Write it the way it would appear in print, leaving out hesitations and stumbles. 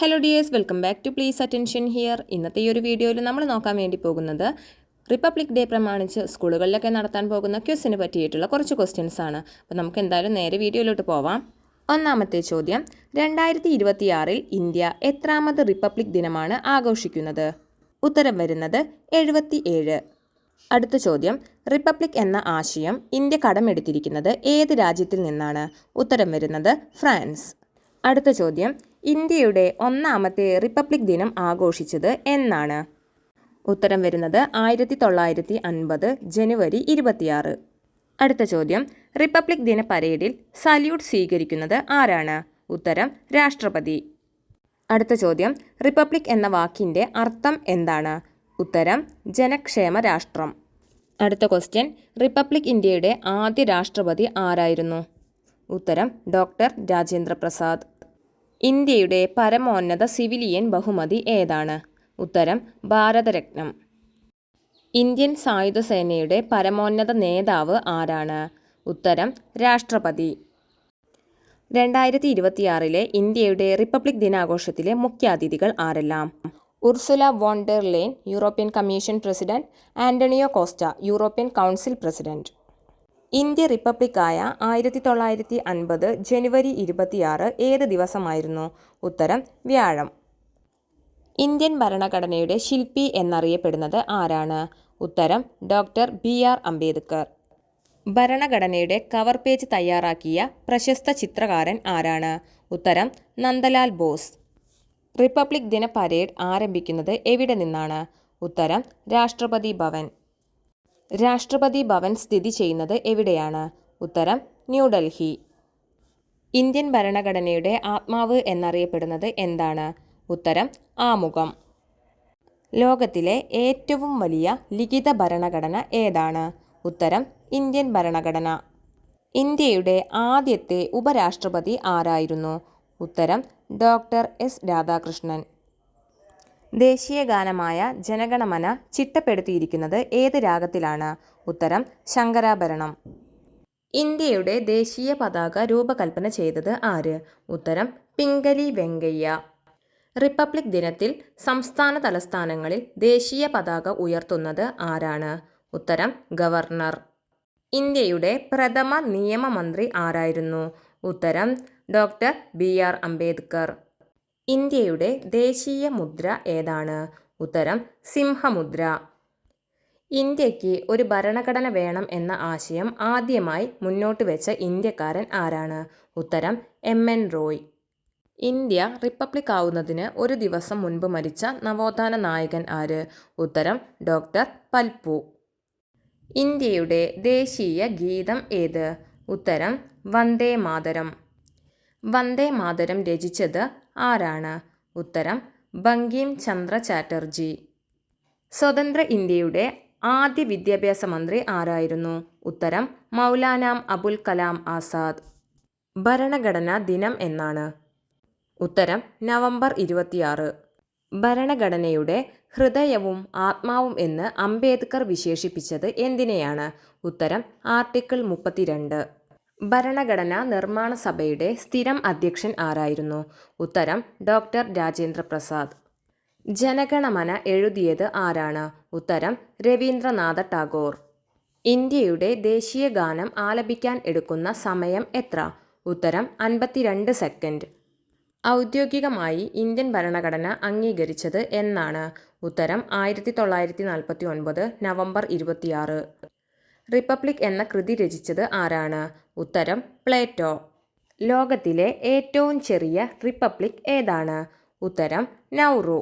Hello dears, welcome back to please attention here. ഇന്നത്തെ ഈ ഒരു വീഡിയോയിൽ നമ്മൾ നോക്കാൻ വേണ്ടി പോകുന്നത് റിപ്പബ്ലിക് ഡേ പ്രമാണിച്ച് സ്കൂളുകളിലൊക്കെ നടത്താൻ പോകുന്ന ക്വിസിന് പറ്റിയിട്ടുള്ള കുറച്ച് ക്വസ്റ്റ്യൻസ് ആണ്. അപ്പോൾ നമുക്ക് എന്തായാലും നേരെ വീഡിയോയിലോട്ട് പോവാം. ഒന്നാമത്തെ ചോദ്യം, 2026 ഇന്ത്യ എത്രാമത് റിപ്പബ്ലിക് ദിനമാണ് ആഘോഷിക്കുന്നത്? ഉത്തരം വരുന്നത് 77. അടുത്ത ചോദ്യം, റിപ്പബ്ലിക് എന്ന ആശയം ഇന്ത്യ കടമെടുത്തിരിക്കുന്നത് ഏത് രാജ്യത്തിൽ നിന്നാണ്? ഉത്തരം വരുന്നത് ഫ്രാൻസ്. അടുത്ത ചോദ്യം, ഇന്ത്യയുടെ ഒന്നാമത്തെ റിപ്പബ്ലിക് ദിനം ആഘോഷിച്ചത് എന്നാണ്? ഉത്തരം വരുന്നത് 1950 ജനുവരി 26. അടുത്ത ചോദ്യം, റിപ്പബ്ലിക് ദിന പരേഡിൽ സല്യൂട്ട് സ്വീകരിക്കുന്നത് ആരാണ്? ഉത്തരം രാഷ്ട്രപതി. അടുത്ത ചോദ്യം, റിപ്പബ്ലിക് എന്ന വാക്കിൻ്റെ അർത്ഥം എന്താണ്? ഉത്തരം ജനക്ഷേമ രാഷ്ട്രം. അടുത്ത ക്വസ്റ്റ്യൻ, റിപ്പബ്ലിക് ഇന്ത്യയുടെ ആദ്യ രാഷ്ട്രപതി ആരായിരുന്നു? ഉത്തരം ഡോക്ടർ രാജേന്ദ്ര പ്രസാദ്. ഇന്ത്യയുടെ പരമോന്നത സിവിലിയൻ ബഹുമതി ഏതാണ്? ഉത്തരം ഭാരതരത്നം. ഇന്ത്യൻ സായുധ സേനയുടെ പരമോന്നത നേതാവ് ആരാണ്? ഉത്തരം രാഷ്ട്രപതി. 2026 ഇന്ത്യയുടെ റിപ്പബ്ലിക് ദിനാഘോഷത്തിലെ മുഖ്യാതിഥികൾ ആരെല്ലാം? Ursula von der Leyen, European commission president. Antonio Costa, European council president. India റിപ്പബ്ലിക്കായ 1950 ജനുവരി 26 ഏത് ദിവസമായിരുന്നു? ഉത്തരം വ്യാഴം. ഇന്ത്യൻ ഭരണഘടനയുടെ ശില്പി എന്നറിയപ്പെടുന്നത് ആരാണ്? ഉത്തരം ഡോക്ടർ BR അംബേദ്കർ. ഭരണഘടനയുടെ കവർ പേജ് തയ്യാറാക്കിയ പ്രശസ്ത ചിത്രകാരൻ ആരാണ്? ഉത്തരം നന്ദലാൽ ബോസ്. റിപ്പബ്ലിക് ദിന പരേഡ് ആരംഭിക്കുന്നത് എവിടെ നിന്നാണ്? ഉത്തരം രാഷ്ട്രപതി ഭവൻ. രാഷ്ട്രപതി ഭവൻ സ്ഥിതി ചെയ്യുന്നത് എവിടെയാണ്? ഉത്തരം ന്യൂഡൽഹി. ഇന്ത്യൻ ഭരണഘടനയുടെ ആത്മാവ് എന്നറിയപ്പെടുന്നത് എന്താണ്? ഉത്തരം ആമുഖം. ലോകത്തിലെ ഏറ്റവും വലിയ ലിഖിത ഭരണഘടന ഏതാണ്? ഉത്തരം ഇന്ത്യൻ ഭരണഘടന. ഇന്ത്യയുടെ ആദ്യത്തെ ഉപരാഷ്ട്രപതി ആരായിരുന്നു? ഉത്തരം ഡോക്ടർ S രാധാകൃഷ്ണൻ. ദേശീയ ഗാനമായ ജനഗണമന ചിട്ടപ്പെടുത്തിയിരിക്കുന്നത് ഏത് രാഗത്തിലാണ്? ഉത്തരം ശങ്കരാഭരണം. ഇന്ത്യയുടെ ദേശീയ പതാക രൂപകൽപ്പന ചെയ്തത് ആര്? ഉത്തരം പിംഗലി വെങ്കയ്യ. റിപ്പബ്ലിക് ദിനത്തിൽ സംസ്ഥാന തലസ്ഥാനങ്ങളിൽ ദേശീയ പതാക ഉയർത്തുന്നത് ആരാണ്? ഉത്തരം ഗവർണർ. ഇന്ത്യയുടെ പ്രഥമ നിയമമന്ത്രി ആരായിരുന്നു? ഉത്തരം ഡോക്ടർ BR അംബേദ്കർ. ഇന്ത്യയുടെ ദേശീയ മുദ്ര ഏതാണ്? ഉത്തരം സിംഹമുദ്ര. ഇന്ത്യക്ക് ഒരു ഭരണഘടന വേണം എന്ന ആശയം ആദ്യമായി മുന്നോട്ട് വെച്ച ഇന്ത്യക്കാരൻ ആരാണ്? ഉത്തരം MN റോയ്. ഇന്ത്യ റിപ്പബ്ലിക് ആവുന്നതിന് ഒരു ദിവസം മുൻപ് മരിച്ച നവോത്ഥാന നായകൻ ആര്? ഉത്തരം ഡോക്ടർ പൽപു. ഇന്ത്യയുടെ ദേശീയ ഗീതം ഏത്? ഉത്തരം വന്ദേ മാതരം. വന്ദേ മാതരം രചിച്ചത് ആരാണ്? ഉത്തരം ബങ്കിം ചന്ദ്ര ചാറ്റർജി. സ്വതന്ത്ര ഇന്ത്യയുടെ ആദ്യ വിദ്യാഭ്യാസ മന്ത്രി ആരായിരുന്നു? ഉത്തരം മൗലാന അബുൽ കലാം ആസാദ്. ഭരണഘടനാ ദിനം എന്നാണ്? ഉത്തരം നവംബർ 26. ഭരണഘടനയുടെ ഹൃദയവും ആത്മാവും എന്ന് അംബേദ്കർ വിശേഷിപ്പിച്ചത് എന്തിനെയാണ്? ഉത്തരം ആർട്ടിക്കിൾ 32. ഭരണഘടനാ നിർമ്മാണ സഭയുടെ സ്ഥിരം അധ്യക്ഷൻ ആരായിരുന്നു? ഉത്തരം ഡോക്ടർ രാജേന്ദ്ര പ്രസാദ്. ജനഗണമന എഴുതിയത് ആരാണ്? ഉത്തരം രവീന്ദ്രനാഥ ടാഗോർ. ഇന്ത്യയുടെ ദേശീയ ഗാനം ആലപിക്കാൻ എടുക്കുന്ന സമയം എത്ര? ഉത്തരം 52 സെക്കൻഡ്. ഔദ്യോഗികമായി ഇന്ത്യൻ ഭരണഘടന അംഗീകരിച്ചത് എന്നാണ്? ഉത്തരം 1949 നവംബർ 26. റിപ്പബ്ലിക് എന്ന കൃതി രചിച്ചത് ആരാണ്? ഉത്തരം പ്ലേറ്റോ. ലോകത്തിലെ ഏറ്റവും ചെറിയ റിപ്പബ്ലിക് ഏതാണ്? ഉത്തരം നൗറു.